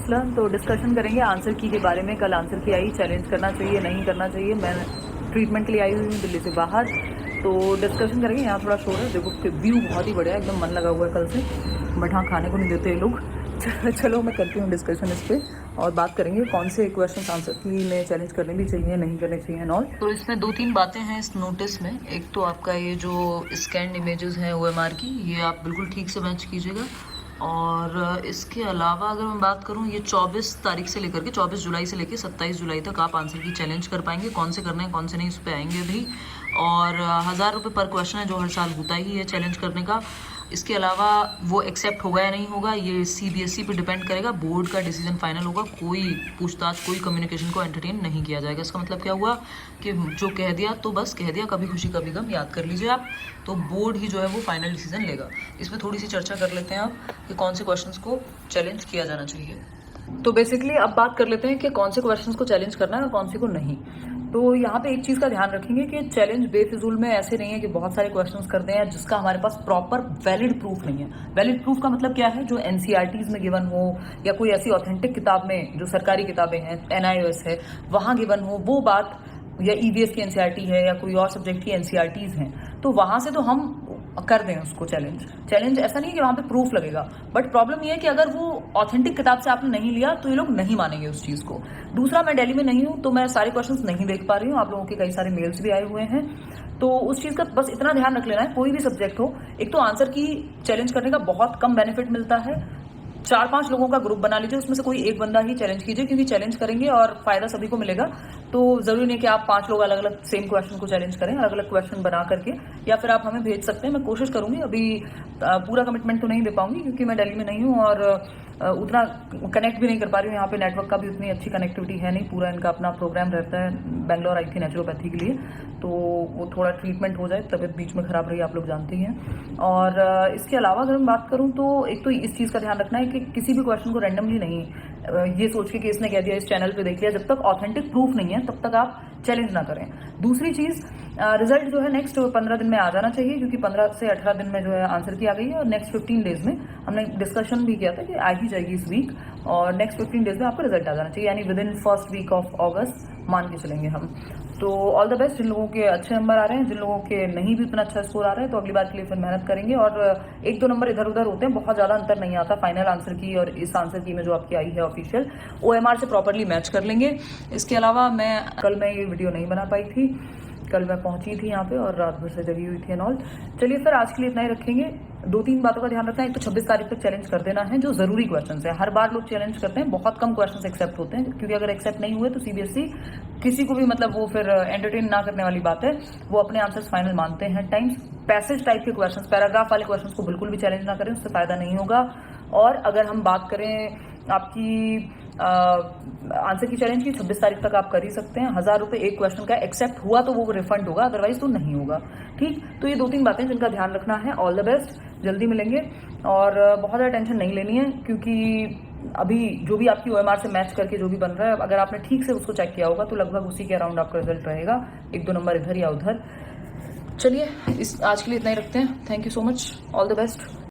Let's learn. तो discussion करेंगे answer की के बारे में। कल आंसर की आई, चैलेंज करना चाहिए नहीं करना चाहिए। मैं ट्रीटमेंट के लिए आई हुई हूँ दिल्ली से बाहर, तो डिस्कशन करेंगे। यहाँ थोड़ा शोर है, देखो व्यू बहुत ही बढ़िया है, एकदम मन लगा हुआ है कल से, बट हाँ खाने को नहीं देते ये लोग। चलो मैं करती हूँ डिस्कशन इस पर और बात करेंगे कौन से क्वेश्चन आंसर की में चैलेंज करने भी चाहिए नहीं करने चाहिए नॉल। तो इसमें 2-3 बातें हैं इस नोटिस में। एक तो आपका ये जो स्कैन इमेजेस हैं OMR की, ये आप बिल्कुल ठीक से मैच कीजिएगा। और इसके अलावा अगर मैं बात करूं, ये 24 तारीख से लेकर के 24 जुलाई से लेकर 27 जुलाई तक आप आंसर की चैलेंज कर पाएंगे। कौन से करने हैं कौन से नहीं, इस पर आएंगे भी। और 1000 रुपये पर क्वेश्चन है, जो हर साल होता ही है चैलेंज करने का। इसके अलावा वो एक्सेप्ट होगा या नहीं होगा, ये CBSE पे डिपेंड करेगा। बोर्ड का डिसीजन फाइनल होगा। कोई पूछताछ, कोई कम्युनिकेशन को एंटरटेन नहीं किया जाएगा। इसका मतलब क्या हुआ कि जो कह दिया तो बस कह दिया, कभी खुशी कभी गम, याद कर लीजिए आप। तो बोर्ड ही जो है वो फाइनल डिसीजन लेगा। इसमें थोड़ी सी चर्चा कर लेते हैं आप कि कौन से क्वेश्चंस को चैलेंज किया जाना चाहिए। तो बेसिकली अब बात कर लेते हैं कि कौन से क्वेश्चंस को चैलेंज करना है और कौन से को नहीं। तो यहाँ पे एक चीज का ध्यान रखेंगे कि चैलेंज बेफिजूल में ऐसे नहीं है कि बहुत सारे क्वेश्चंस करते हैं जिसका हमारे पास प्रॉपर वैलिड प्रूफ नहीं है। वैलिड प्रूफ का मतलब क्या है, जो NCERTs में गिवन हो या कोई ऐसी ऑथेंटिक किताब में, जो सरकारी किताबें हैं, NIOS है, वहां गिवन हो वो बात, या EVS की NCERT है या कोई और सब्जेक्ट की NCERTs हैं, तो वहां से तो हम कर दें उसको चैलेंज ऐसा नहीं है कि वहां पे प्रूफ लगेगा। बट प्रॉब्लम ये है कि अगर वो ऑथेंटिक किताब से आपने नहीं लिया तो ये लोग नहीं मानेंगे उस चीज को। दूसरा, मैं दिल्ली में नहीं हूं तो मैं सारे क्वेश्चंस नहीं देख पा रही हूँ। आप लोगों के कई सारे मेल्स भी आए हुए हैं, तो उस चीज का बस इतना ध्यान रख लेना है। कोई भी सब्जेक्ट हो, एक तो आंसर की चैलेंज करने का बहुत कम बेनिफिट मिलता है। 4-5 लोगों का ग्रुप बना लीजिए, उसमें से कोई एक बंदा ही चैलेंज कीजिए, क्योंकि चैलेंज करेंगे और फायदा सभी को मिलेगा। तो जरूरी नहीं कि आप 5 लोग अलग अलग सेम क्वेश्चन को चैलेंज करें, अलग अलग क्वेश्चन बना करके, या फिर आप हमें भेज सकते हैं। मैं कोशिश करूंगी, अभी पूरा कमिटमेंट तो नहीं दे पाऊंगी क्योंकि मैं दिल्ली में नहीं हूँ और उतना कनेक्ट भी नहीं कर पा रही हूँ। यहाँ पे नेटवर्क का भी उतनी अच्छी कनेक्टिविटी है नहीं। पूरा इनका अपना प्रोग्राम रहता है। बेंगलोर आई थी नेचुरोपैथी के लिए, तो वो थोड़ा ट्रीटमेंट हो जाए, तबीयत बीच में खराब रही, आप लोग जानते ही हैं। और इसके अलावा अगर मैं बात करूँ तो एक तो इस चीज़ का ध्यान रखना है कि किसी भी क्वेश्चन को रैंडमली नहीं ये सोच के कि इसने कह दिया, इस चैनल पे देख लिया, जब तक ऑथेंटिक प्रूफ नहीं है तब तक आप चैलेंज ना करें। दूसरी चीज, रिजल्ट जो है नेक्स्ट 15 दिन में आ जाना चाहिए, क्योंकि 15 से 18 दिन में जो है आंसर की आ गई है। और नेक्स्ट 15 डेज में हमने डिस्कशन भी किया था कि आ ही जाएगी इस वीक, और नेक्स्ट 15 डेज में आपको रिजल्ट आ जाना चाहिए, यानी within first week of August मान के चलेंगे हम। तो ऑल द बेस्ट जिन लोगों के अच्छे नंबर आ रहे हैं, जिन लोगों के नहीं भी इतना अच्छा स्कोर आ रहा है तो अगली बार के लिए फिर मेहनत करेंगे। और 1-2 नंबर इधर उधर होते हैं, बहुत ज्यादा अंतर नहीं आता फाइनल आंसर की और इस आंसर की में जो आपकी आई है ऑफिशियल। OMR से प्रॉपरली मैच कर लेंगे। इसके अलावा कल मैं ये वीडियो नहीं बना पाई थी, कल मैं पहुंची थी यहाँ पे और रात भर से जगी हुई थी एंड ऑल। चलिए फिर आज के लिए इतना ही रखेंगे। 2-3 बातों का ध्यान रखना है। एक तो 26 तारीख तक चैलेंज कर देना है, जो जरूरी क्वेश्चन है। हर बार लोग चैलेंज करते हैं, बहुत कम क्वेश्चन एक्सेप्ट होते हैं, क्योंकि अगर एक्सेप्ट नहीं हुए तो CBSE किसी को भी मतलब वो फिर एंटरटेन ना करने वाली बात है, वो अपने आंसर्स फाइनल मानते हैं टाइम्स। पैसेज टाइप के क्वेश्चन, पैराग्राफ वाले क्वेश्चन को बिल्कुल भी चैलेंज ना करें, उससे फायदा नहीं होगा। और अगर हम बात करें आपकी आंसर की चैलेंज की, 26 तारीख तक आप कर ही सकते हैं। 1000 रुपये एक क्वेश्चन का, एक्सेप्ट हुआ तो वो रिफंड होगा, अदरवाइज तो नहीं होगा। ठीक, तो ये 2-3 बातें जिनका ध्यान रखना है। ऑल द बेस्ट, जल्दी मिलेंगे। और बहुत ज़्यादा टेंशन नहीं लेनी है, क्योंकि अभी जो भी आपकी OMR से मैच करके जो भी बन रहा है, अगर आपने ठीक से उसको चेक किया होगा तो लगभग उसी के अराउंड आपका रिजल्ट रहेगा, 1-2 नंबर इधर या उधर। चलिए आज के लिए इतना ही रखते हैं। Thank you so much, all the best.